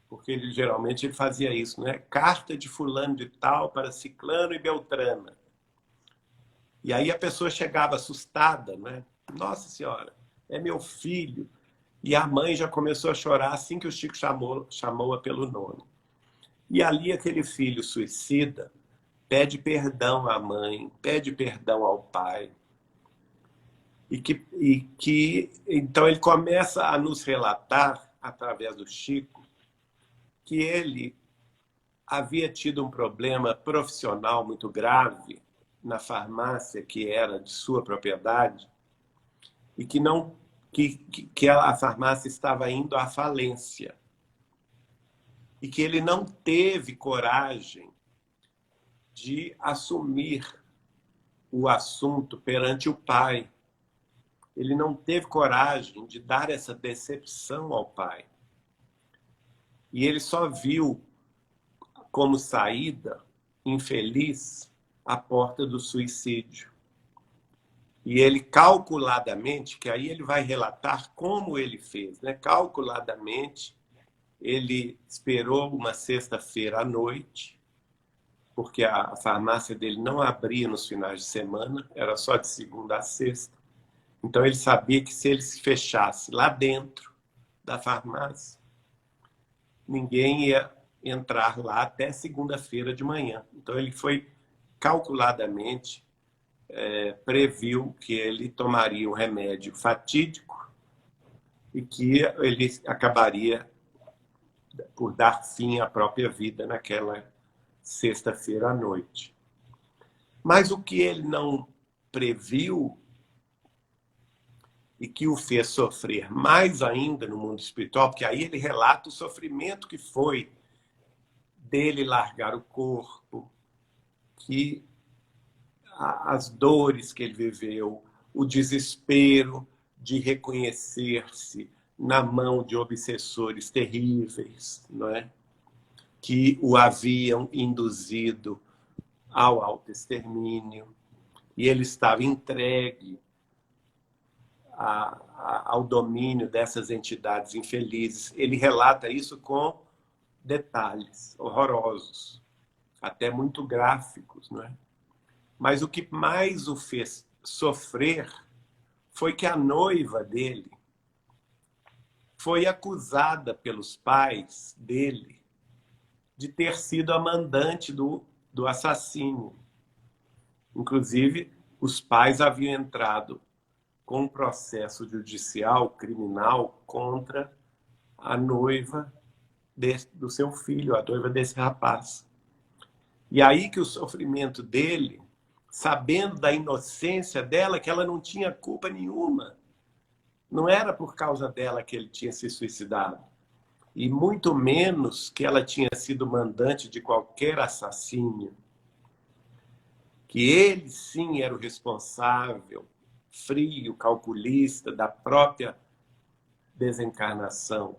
Speaker 2: Porque ele geralmente ele fazia isso, né? Carta de fulano de tal para ciclano e beltrana. E aí a pessoa chegava assustada, né? Nossa Senhora, é meu filho. E a mãe já começou a chorar assim que o Chico chamou-a pelo nome. E ali aquele filho suicida pede perdão à mãe, pede perdão ao pai. Então ele começa a nos relatar, através do Chico, que ele havia tido um problema profissional muito grave na farmácia que era de sua propriedade e que a farmácia estava indo à falência e que ele não teve coragem de assumir o assunto perante o pai. Ele não teve coragem de dar essa decepção ao pai. E ele só viu como saída infeliz a porta do suicídio. E ele calculadamente, que aí ele vai relatar como ele fez, né? Calculadamente, ele esperou uma sexta-feira à noite, porque a farmácia dele não abria nos finais de semana, era só de segunda a sexta. Então ele sabia que se ele se fechasse lá dentro da farmácia, ninguém ia entrar lá até segunda-feira de manhã. Então ele foi calculadamente, previu que ele tomaria um remédio fatídico e que ele acabaria por dar fim à própria vida naquela sexta-feira à noite. Mas o que ele não previu e que o fez sofrer mais ainda no mundo espiritual, porque aí ele relata o sofrimento que foi dele largar o corpo, que as dores que ele viveu, o desespero de reconhecer-se na mão de obsessores terríveis, não é? Que o haviam induzido ao autoextermínio, e ele estava entregue ao domínio dessas entidades infelizes. Ele relata isso com detalhes horrorosos, até muito gráficos, não é? Mas o que mais o fez sofrer foi que a noiva dele foi acusada pelos pais dele de ter sido a mandante do assassino. Inclusive, os pais haviam entrado com um processo judicial criminal contra a noiva do seu filho, a noiva desse rapaz. E aí que o sofrimento dele, sabendo da inocência dela, que ela não tinha culpa nenhuma, não era por causa dela que ele tinha se suicidado, e muito menos que ela tinha sido mandante de qualquer assassínio, que ele sim era o responsável, frio, calculista da própria desencarnação.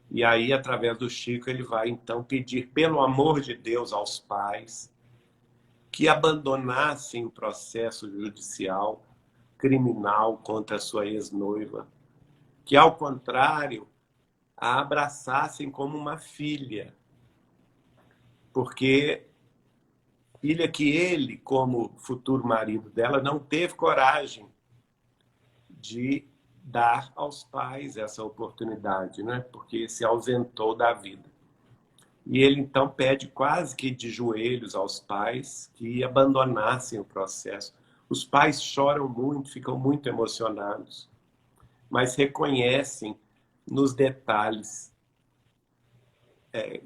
Speaker 2: E aí, através do Chico, ele vai então pedir, pelo amor de Deus, aos pais que abandonassem o processo judicial criminal contra a sua ex-noiva, que, ao contrário, a abraçassem como uma filha, porque filha que ele, como futuro marido dela, não teve coragem de dar aos pais essa oportunidade, né? Porque se ausentou da vida. E ele então pede quase que de joelhos aos pais que abandonassem o processo. Os pais choram muito, ficam muito emocionados, mas reconhecem nos detalhes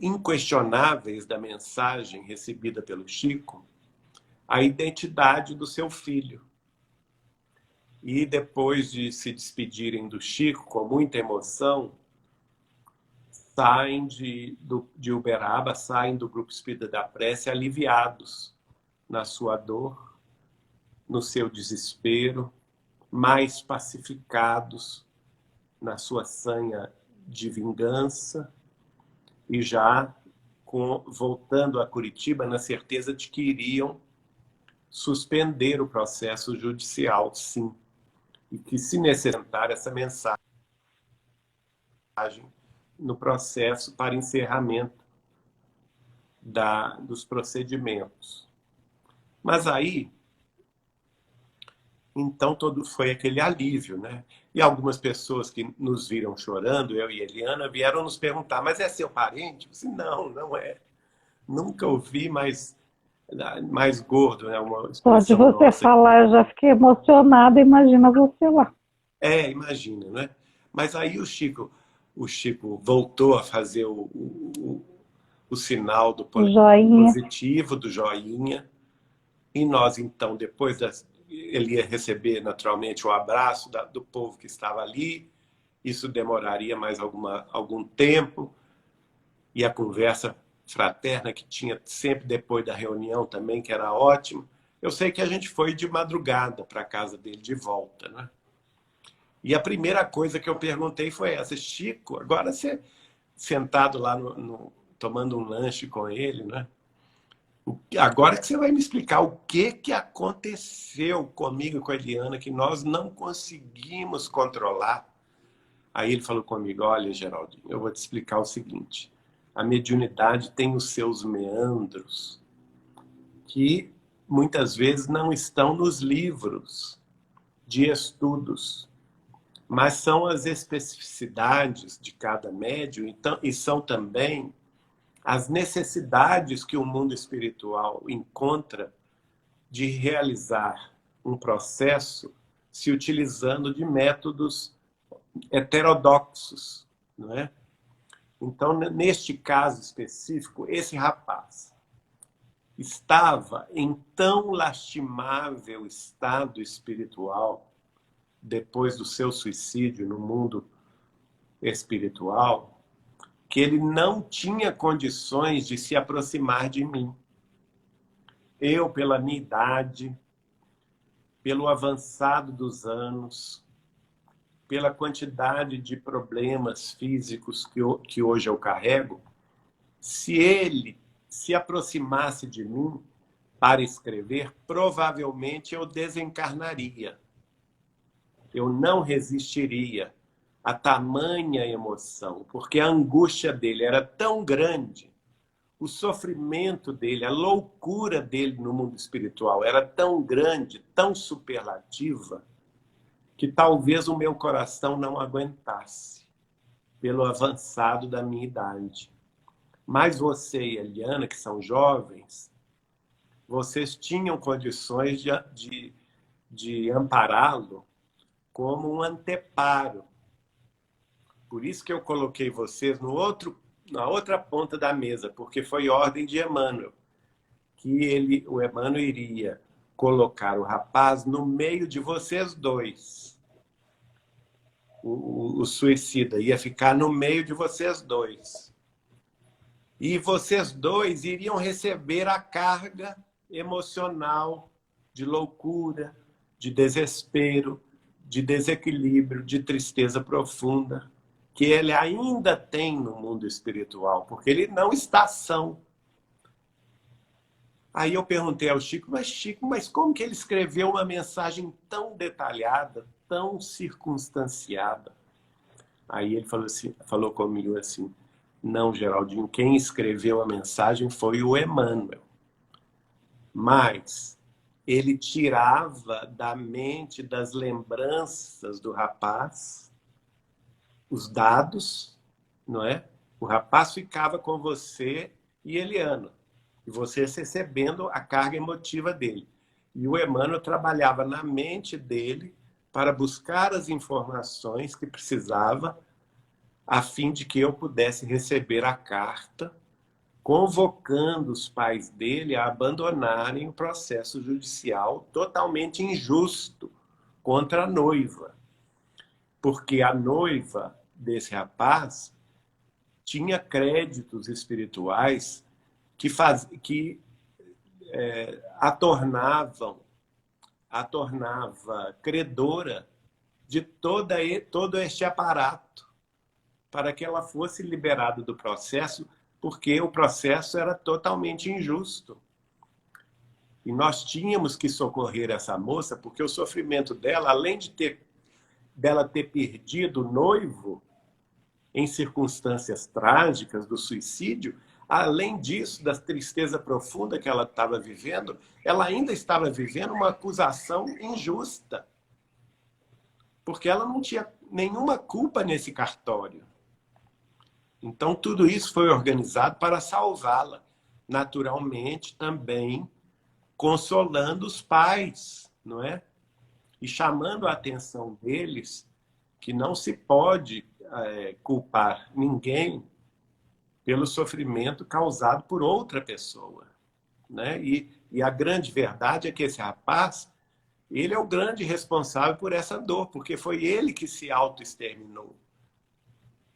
Speaker 2: inquestionáveis da mensagem recebida pelo Chico a identidade do seu filho. E depois de se despedirem do Chico com muita emoção, saem de Uberaba, saem do Grupo Espírita da Prece aliviados na sua dor, no seu desespero, mais pacificados na sua sanha de vingança e já voltando a Curitiba na certeza de que iriam suspender o processo judicial, sim, e que, se necessário, essa mensagem no processo para encerramento dos procedimentos. Mas aí, então, todo foi aquele alívio, né? E algumas pessoas que nos viram chorando, eu e Eliana, vieram nos perguntar, mas é seu parente? Eu disse, não, não é. Nunca ouvi mais gordo, né? Uma
Speaker 1: Só de você
Speaker 2: nossa.
Speaker 1: falar, eu já fiquei emocionada, imagina você lá.
Speaker 2: Imagina, né? Mas aí o Chico voltou a fazer o sinal do
Speaker 1: joinha.
Speaker 2: Positivo, do joinha, e nós, então, depois ele ia receber, naturalmente, o abraço do povo que estava ali, isso demoraria mais algum tempo, e a conversa fraterna que tinha sempre depois da reunião também, que era ótimo. Eu sei que a gente foi de madrugada para a casa dele de volta, né? E a primeira coisa que eu perguntei foi essa: Chico, agora você sentado lá tomando um lanche com ele, né? Agora que você vai me explicar o que aconteceu comigo e com a Eliana que nós não conseguimos controlar. Aí ele falou comigo, olha, Geraldinho, eu vou te explicar o seguinte: a mediunidade tem os seus meandros que muitas vezes não estão nos livros de estudos, mas são as especificidades de cada médium e são também as necessidades que o mundo espiritual encontra de realizar um processo se utilizando de métodos heterodoxos, não é? Então, neste caso específico, esse rapaz estava em tão lastimável estado espiritual depois do seu suicídio no mundo espiritual, que ele não tinha condições de se aproximar de mim. Eu, pela minha idade, pelo avançado dos anos, pela quantidade de problemas físicos que hoje eu carrego, se ele se aproximasse de mim para escrever, provavelmente eu desencarnaria. Eu não resistiria a tamanha emoção, porque a angústia dele era tão grande, o sofrimento dele, a loucura dele no mundo espiritual era tão grande, tão superlativa, que talvez o meu coração não aguentasse, pelo avançado da minha idade. Mas você e a Eliana, que são jovens, vocês tinham condições de ampará-lo como um anteparo. Por isso que eu coloquei vocês na outra ponta da mesa, porque foi ordem de Emmanuel, que o Emmanuel iria colocar o rapaz no meio de vocês dois. O suicida ia ficar no meio de vocês dois. E vocês dois iriam receber a carga emocional de loucura, de desespero, de desequilíbrio, de tristeza profunda, que ele ainda tem no mundo espiritual, porque ele não está são. Aí eu perguntei ao Chico, mas como que ele escreveu uma mensagem tão detalhada, tão circunstanciada? Aí ele falou comigo assim, não, Geraldinho, quem escreveu a mensagem foi o Emmanuel. Mas ele tirava da mente, das lembranças do rapaz, os dados, não é? O rapaz ficava com você e Eliana, e vocês recebendo a carga emotiva dele. E o Emmanuel trabalhava na mente dele para buscar as informações que precisava a fim de que eu pudesse receber a carta convocando os pais dele a abandonarem o processo judicial totalmente injusto contra a noiva. Porque a noiva desse rapaz tinha créditos espirituais que a tornava credora de todo este aparato para que ela fosse liberada do processo, porque o processo era totalmente injusto. E nós tínhamos que socorrer essa moça, porque o sofrimento dela, além dela ter perdido o noivo em circunstâncias trágicas do suicídio, além disso, da tristeza profunda que ela estava vivendo, ela ainda estava vivendo uma acusação injusta, porque ela não tinha nenhuma culpa nesse cartório. Então, tudo isso foi organizado para salvá-la. Naturalmente, também consolando os pais, não é? E chamando a atenção deles que não se pode culpar ninguém pelo sofrimento causado por outra pessoa, né? E a grande verdade é que esse rapaz, ele é o grande responsável por essa dor, porque foi ele que se autoexterminou.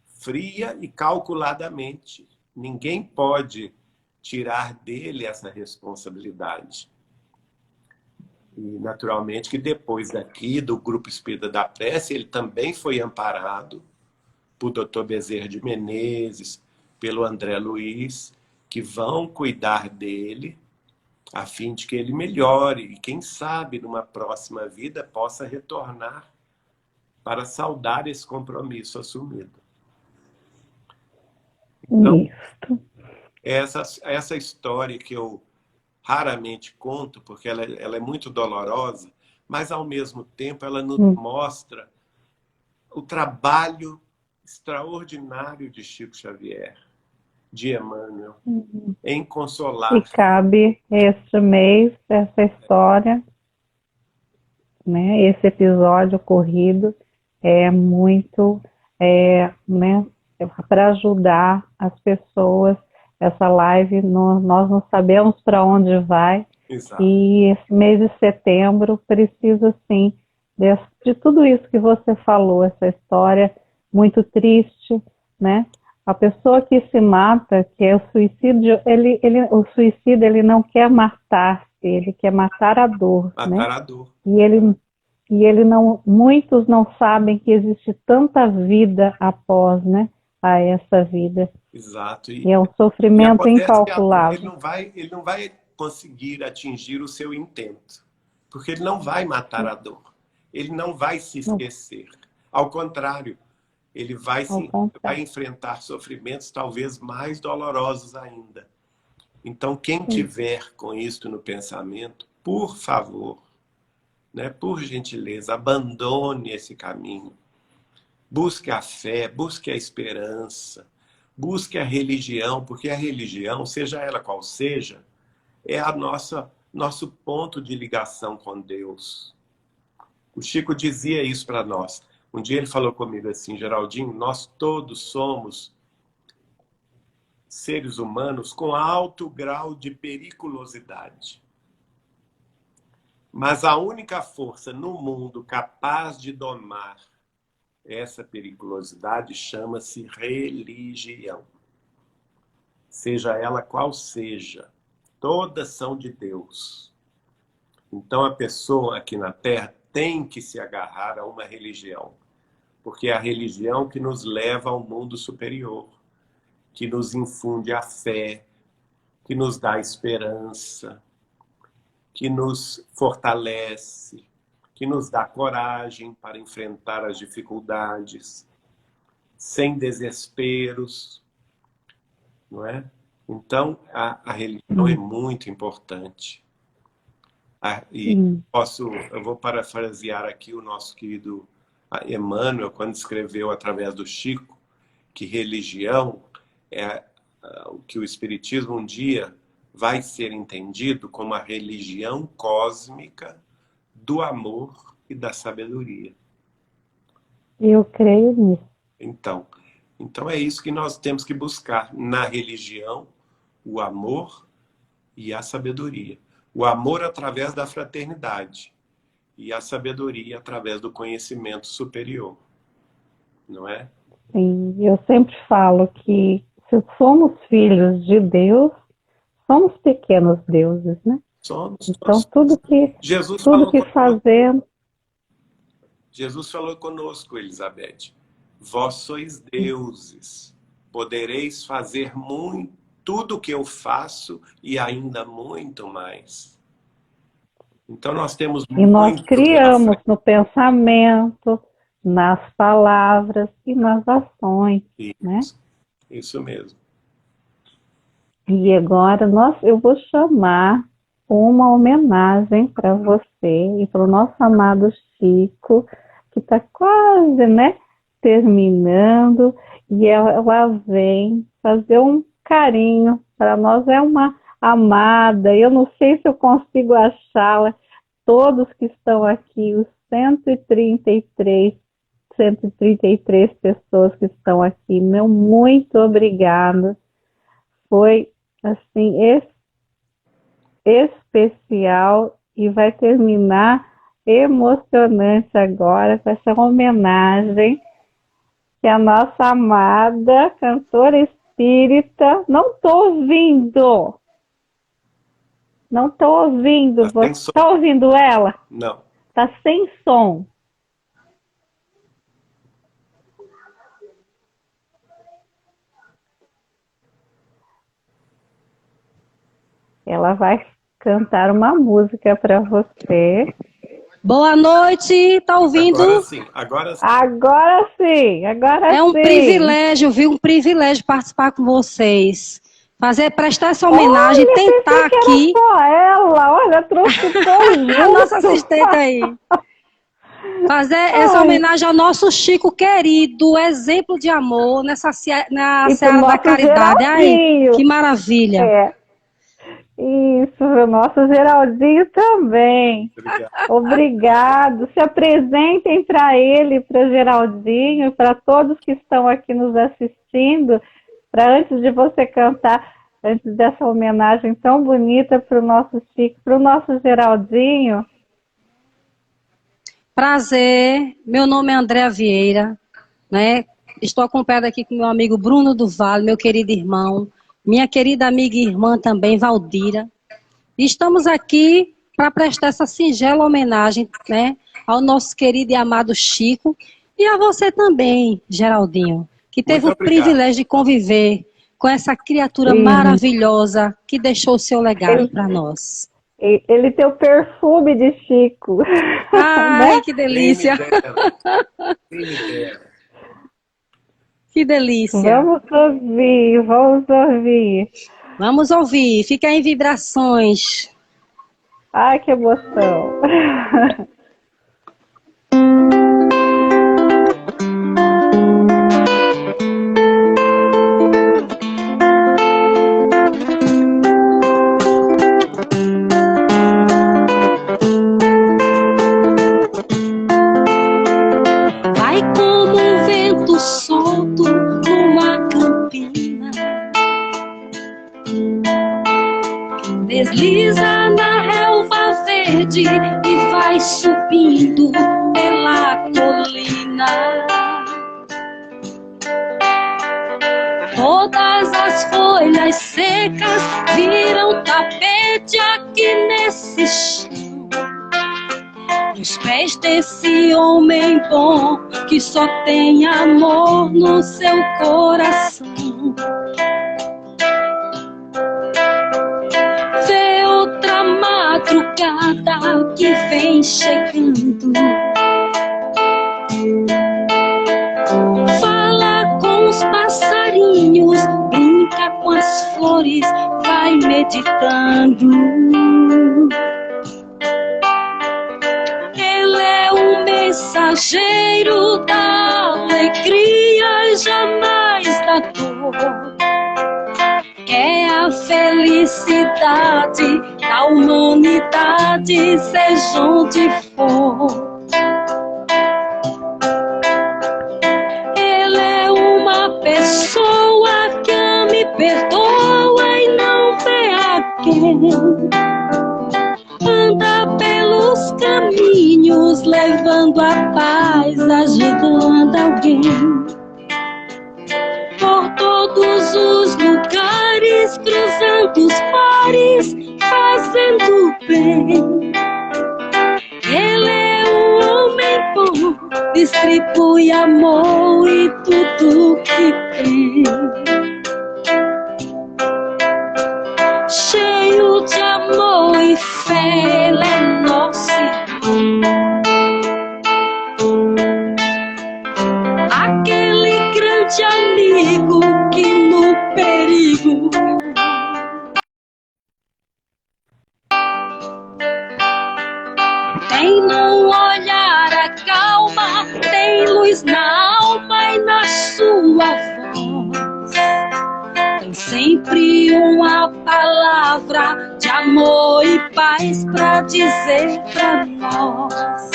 Speaker 2: Fria e calculadamente. Ninguém pode tirar dele essa responsabilidade. E, naturalmente, que depois daqui, do Grupo Espírita da Prece, ele também foi amparado por Dr. Bezerra de Menezes, pelo André Luiz, que vão cuidar dele, a fim de que ele melhore e, quem sabe, numa próxima vida, possa retornar para saudar esse compromisso assumido. Então, essa história que eu raramente conto, porque ela é muito dolorosa, mas, ao mesmo tempo, ela nos mostra o trabalho extraordinário de Chico Xavier, de Emmanuel, em consolar.
Speaker 1: E cabe este mês, essa história, né, esse episódio ocorrido é muito, né, para ajudar as pessoas. Essa live, nós não sabemos para onde vai.
Speaker 2: Exato.
Speaker 1: E esse mês de setembro precisa, sim, de tudo isso que você falou, essa história muito triste, né? A pessoa que se mata, que é o suicídio, o suicida, ele não quer matar-se, ele quer matar a dor,
Speaker 2: Matar,
Speaker 1: né?
Speaker 2: a dor.
Speaker 1: E ele não, muitos não sabem que existe tanta vida após, né, a essa vida.
Speaker 2: Exato.
Speaker 1: E é um sofrimento incalculável.
Speaker 2: Ele não vai conseguir atingir o seu intento, porque ele não vai matar a dor. Ele não vai se esquecer. Ao contrário, ele vai enfrentar sofrimentos talvez mais dolorosos ainda. Então, quem tiver com isso no pensamento, por favor, né, por gentileza, abandone esse caminho. Busque a fé, busque a esperança, busque a religião, porque a religião, seja ela qual seja, é nosso ponto de ligação com Deus. O Chico dizia isso para nós. Um dia ele falou comigo assim: Geraldinho, nós todos somos seres humanos com alto grau de periculosidade. Mas a única força no mundo capaz de domar essa periculosidade chama-se religião. Seja ela qual seja, todas são de Deus. Então a pessoa aqui na Terra tem que se agarrar a uma religião, porque é a religião que nos leva ao mundo superior, que nos infunde a fé, que nos dá esperança, que nos fortalece, que nos dá coragem para enfrentar as dificuldades, sem desesperos, não é? Então, a religião é muito importante. Eu vou parafrasear aqui o nosso querido Emmanuel, quando escreveu através do Chico, que religião é o que o Espiritismo um dia vai ser entendido como a religião cósmica do amor e da sabedoria.
Speaker 1: Eu creio nisso.
Speaker 2: Então, Então é isso que nós temos que buscar na religião, o amor e a sabedoria. O amor através da fraternidade e a sabedoria através do conhecimento superior, não é?
Speaker 1: Sim, eu sempre falo que se somos filhos de Deus, somos pequenos deuses, né?
Speaker 2: Somos.
Speaker 1: Então tudo que fazemos...
Speaker 2: Jesus falou conosco, Elizabeth. Vós sois deuses, podereis fazer tudo o que eu faço e ainda muito mais. Então nós temos muito.
Speaker 1: E nós criamos no pensamento, nas palavras e nas ações,
Speaker 2: isso,
Speaker 1: né?
Speaker 2: Isso mesmo.
Speaker 1: E agora eu vou chamar uma homenagem para você e para o nosso amado Chico, que está quase, né, terminando, e ela vem fazer um carinho para nós. É uma amada, eu não sei se eu consigo achá-la, todos que estão aqui, os 133 pessoas que estão aqui, meu muito obrigada. Foi, assim, especial e vai terminar emocionante agora com essa homenagem que a nossa amada cantora espírita... Não estou ouvindo! Não estou ouvindo. Você está ouvindo ela?
Speaker 2: Não.
Speaker 1: Está sem som. Ela vai cantar uma música para você.
Speaker 3: Boa noite, tá ouvindo?
Speaker 2: Agora sim, agora sim.
Speaker 1: Agora sim, agora sim.
Speaker 3: É um privilégio, viu? Um privilégio participar com vocês. Prestar essa homenagem,
Speaker 1: olha,
Speaker 3: tentar aqui.
Speaker 1: Era só ela, olha, trouxe todo
Speaker 3: a nossa assistente aí. Fazer essa homenagem ao nosso Chico querido, exemplo de amor na Seara da Caridade. Ai, que maravilha.
Speaker 1: É. Isso, o nosso Geraldinho também. Obrigado. Se apresentem para ele, para Geraldinho, para todos que estão aqui nos assistindo, para antes de você cantar, antes dessa homenagem tão bonita para o nosso Chico, para o nosso Geraldinho.
Speaker 3: Prazer, meu nome é Andréa Vieira, né? Estou acompanhada aqui com meu amigo Bruno do Vale, meu querido irmão, minha querida amiga e irmã também, Valdira. E estamos aqui para prestar essa singela homenagem, né, ao nosso querido e amado Chico e a você também, Geraldinho, que teve o privilégio de conviver com essa criatura maravilhosa que deixou o seu legado para nós.
Speaker 1: Ele tem o perfume de Chico.
Speaker 3: Ai, que delícia! Que delícia!
Speaker 1: Vamos ouvir, vamos ouvir.
Speaker 3: Vamos ouvir, fica em vibrações.
Speaker 1: Ai, que emoção!
Speaker 3: Desliza na relva verde e vai subindo pela colina. Todas as folhas secas viram tapete aqui nesse chão. Nos pés desse homem bom que só tem amor no seu coração. Madrugada que vem chegando, fala com os passarinhos, brinca com as flores, vai meditando. Ele é o mensageiro da alegria, jamais da dor. É a felicidade da humanidade, seja onde for. Ele é uma pessoa Anda pelos caminhos, levando a paz, ajudando alguém. Por todos os lugares, cruzando os mares, fazendo bem. Ele é um homem bom, distribui amor e tudo que tem. Cheio de amor e fé, Ele é nosso irmão. Aquele grande amigo que no perigo tem no olhar a calma, tem luz na alma e na sua voz. Tem sempre uma palavra de amor e paz pra dizer pra nós.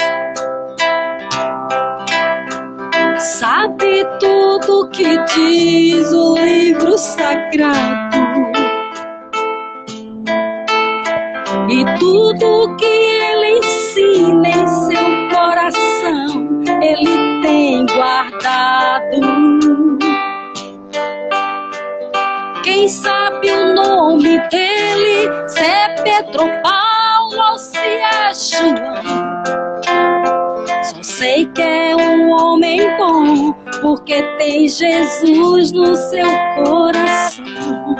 Speaker 3: Sabe tudo que diz o livro sagrado e tudo que ele ensina em seu coração, ele tem guardado. Quem sabe o nome dele, se é Pedro, Paulo ou se é João. Só sei que é um homem bom, porque tem Jesus no seu coração.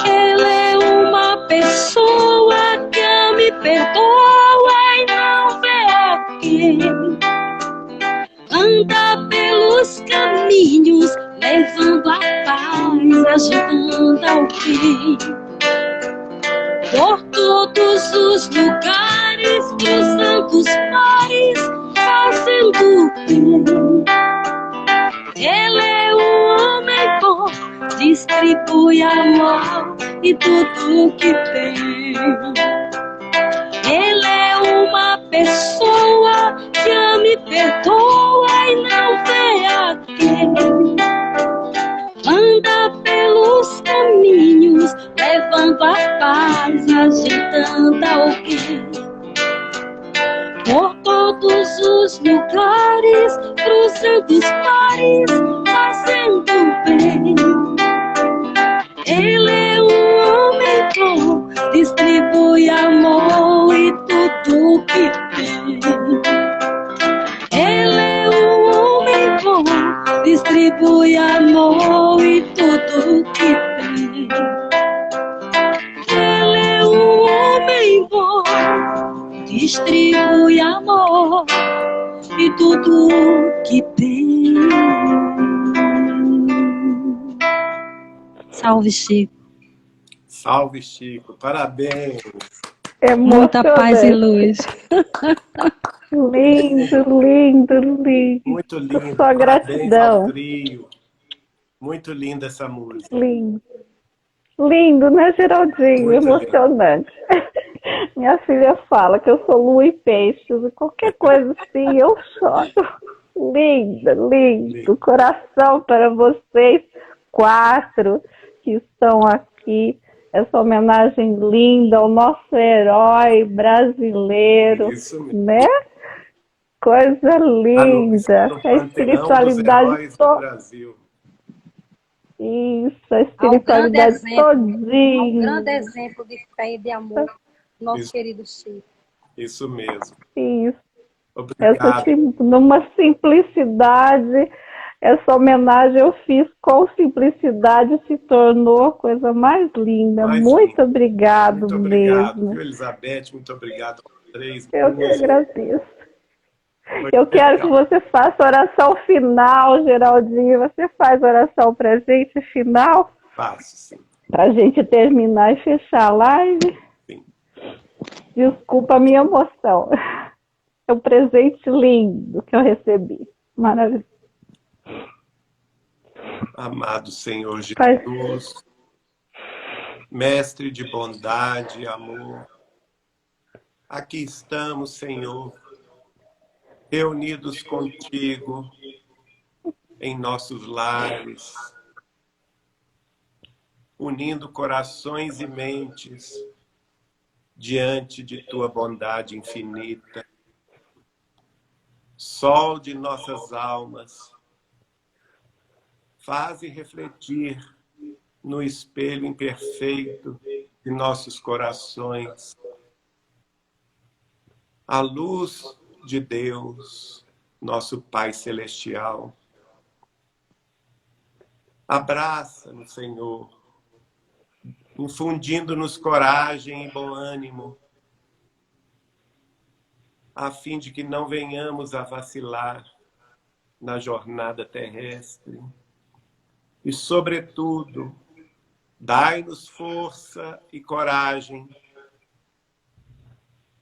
Speaker 3: Ele é uma pessoa que me perdoa e não vê a quem. Anda pelos caminhos, levando a paz, ajudando alguém. Por todos os lugares, cruzando os mares, fazendo bem. Ele é um homem bom, distribui amor e tudo que tem. Ele é uma pessoa que me perdoa e não vê a quem. Anda pelos caminhos, levando a paz, agitando alguém. Por todos os lugares, cruzando os mares, fazendo bem. Ele é um homem bom, distribui amor e tudo que tem. Ele é um homem bom, distribui amor e tudo que tem. Ele é um homem bom, distribui amor e tudo que tem. Salve, Chico.
Speaker 2: Salve, Chico. Parabéns.
Speaker 3: Muita paz e luz.
Speaker 1: Lindo, lindo, lindo.
Speaker 2: Muito lindo.
Speaker 1: Só
Speaker 2: Parabéns
Speaker 1: gratidão.
Speaker 2: ao trio. Muito linda essa música.
Speaker 1: Lindo. Lindo, né, Geraldinho?
Speaker 2: Muito
Speaker 1: emocionante. Minha filha fala que eu sou lua e peixes, e qualquer coisa assim eu choro. Lindo, lindo. Coração para vocês 4 que estão aqui. Essa homenagem linda ao nosso herói brasileiro,
Speaker 2: Isso mesmo.
Speaker 1: né? Coisa linda. A espiritualidade
Speaker 2: do Brasil.
Speaker 1: Isso, a espiritualidade todinha.
Speaker 3: Um grande exemplo de fé e de amor, nosso querido Chico.
Speaker 2: Isso mesmo.
Speaker 1: Isso.
Speaker 2: Obrigado.
Speaker 1: Numa simplicidade, essa homenagem eu fiz com simplicidade, se tornou a coisa mais linda. Muito obrigado,
Speaker 2: muito obrigado,
Speaker 1: mesmo.
Speaker 2: Viu, Elizabeth? Muito obrigado aos 3.
Speaker 1: Eu que agradeço. Eu quero que você faça oração final, Geraldinho. Você faz oração pra gente final?
Speaker 2: Faço, sim.
Speaker 1: Pra gente terminar e fechar a live?
Speaker 2: Sim.
Speaker 1: Desculpa a minha emoção. É um presente lindo que eu recebi. Maravilhoso.
Speaker 2: Amado Senhor Jesus, Mestre de bondade e amor, aqui estamos, Senhor, reunidos contigo em nossos lares, unindo corações e mentes diante de tua bondade infinita. Sol de nossas almas, faze refletir no espelho imperfeito de nossos corações a luz de Deus, nosso Pai Celestial. Abraça-nos, Senhor, infundindo-nos coragem e bom ânimo, a fim de que não venhamos a vacilar na jornada terrestre. E, sobretudo, dai-nos força e coragem,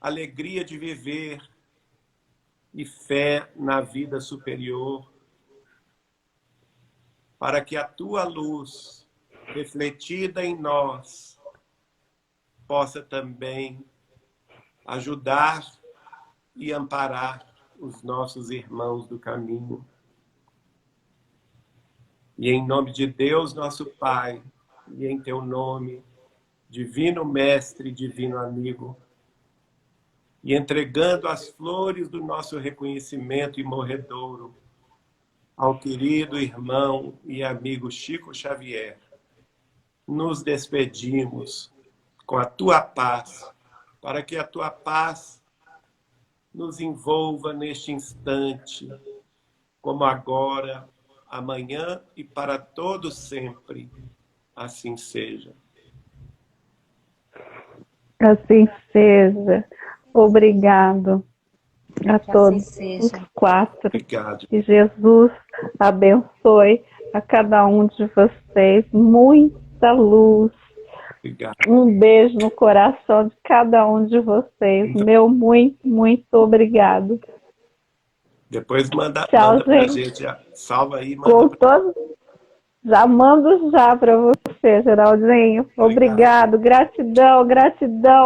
Speaker 2: alegria de viver e fé na vida superior, para que a tua luz, refletida em nós, possa também ajudar e amparar os nossos irmãos do caminho. E em nome de Deus, nosso Pai, e em teu nome, divino Mestre, divino amigo, e entregando as flores do nosso reconhecimento imorredouro ao querido irmão e amigo Chico Xavier, nos despedimos com a tua paz, para que a tua paz nos envolva neste instante, como agora, amanhã e para todo sempre. Assim seja.
Speaker 1: Assim seja. Obrigado a todos os quatro.
Speaker 2: Obrigado.
Speaker 1: Que Jesus abençoe a cada um de vocês. Muita luz.
Speaker 2: Obrigado.
Speaker 1: Um beijo no coração de cada um de vocês. Meu muito obrigado.
Speaker 2: Depois manda
Speaker 1: Tchau,
Speaker 2: pra
Speaker 1: gente.
Speaker 2: gente. Salva aí,
Speaker 1: Com
Speaker 2: manda pra...
Speaker 1: todos, já mando já para você, Geraldinho. Obrigado. Gratidão,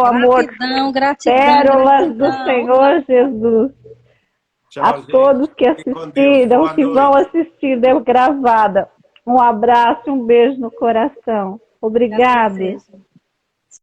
Speaker 1: amor.
Speaker 3: Gratidão.
Speaker 1: Pérolas do Senhor Jesus.
Speaker 2: Tchau,
Speaker 1: A
Speaker 2: gente.
Speaker 1: todos que
Speaker 2: Fiquem com Deus.
Speaker 1: assistiram,
Speaker 2: Boa
Speaker 1: que
Speaker 2: noite.
Speaker 1: vão assistir, deu gravada. Um abraço, um beijo no coração. Obrigada.